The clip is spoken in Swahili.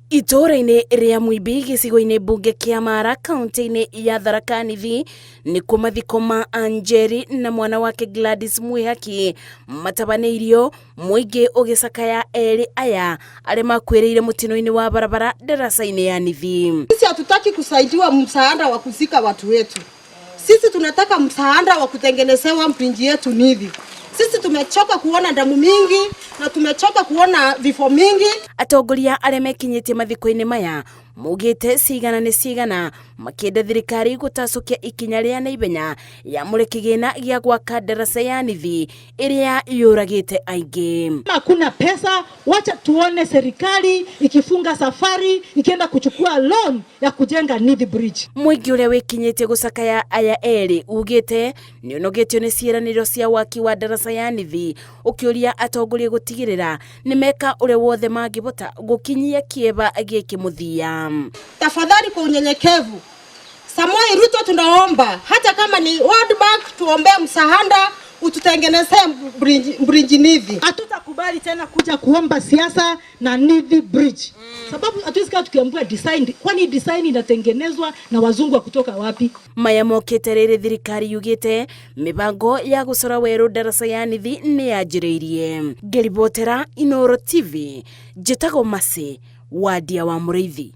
Itũra-inĩ rĩa Muibi gĩcigo-inĩ mbunge kĩa Mara kaunti-inĩ ya Tharaka Nithi nĩkuo mathiko ma Anjeri na mwana wake Gladys Mwihaki matabanĩirio, mũingĩ ũgĩcakaya erĩ aya arĩa makuĩrĩire mũtino-inĩ wa barabara daraca-inĩ ya Nithi. Sisi hatutaki kusaidiwa msaada wa kuzika watu wetu. Sisi tunataka msaada wa kutengenezewa mpinji yetu Nithi. Sisi tumechoka kuona damu mingi na tumechoka kuona vifo mingi. Atongoria arĩa mekinyĩtie mathiko-inĩ maya mugĩte cigana nĩ cigana makĩenda thirikari gũtacũkia ikinya rĩa naibenya yamũre kĩgĩna gĩa gwaka daraca ya Nithi ĩrĩa yũragĩte aingĩ. Hakuna pesa, wacha tuone serikali ikifunga safari ikienda kuchukua loan ya kujenga Nithi Bridge. Mũingĩ ũrĩa wĩkinyĩtie gũcakaya aya erĩ ugĩte nĩũnogĩtio nĩ ciĩranĩro cia waki wa daraca ya Nithi, ũkĩũria atongoria gũtigĩrĩra nĩmeka ũrĩa wothe mangĩbota gũkinyia kĩeba gĩkĩ mũthia. Tafadhali kwa unyenyekevu, Samoei Ruto tunaomba, hata kama ni World Bank tuombee msaada ututengenezee bridge Nithi. Hatutakubali tena kuja kuomba siasa na Nithi Bridge. Sababu hatuwezi kaa tukiambiwa design, kwani design inatengenezwa na wazungu kutoka wapi? Maya mokĩte rĩrĩ thirikari yugĩte mĩbango ya gũcora werũ daraca ya Nithi nĩ yanjĩrĩirie. Ngĩribotera Inooro TV, njĩtagwo Mercy Wadia wa Mũrĩithi.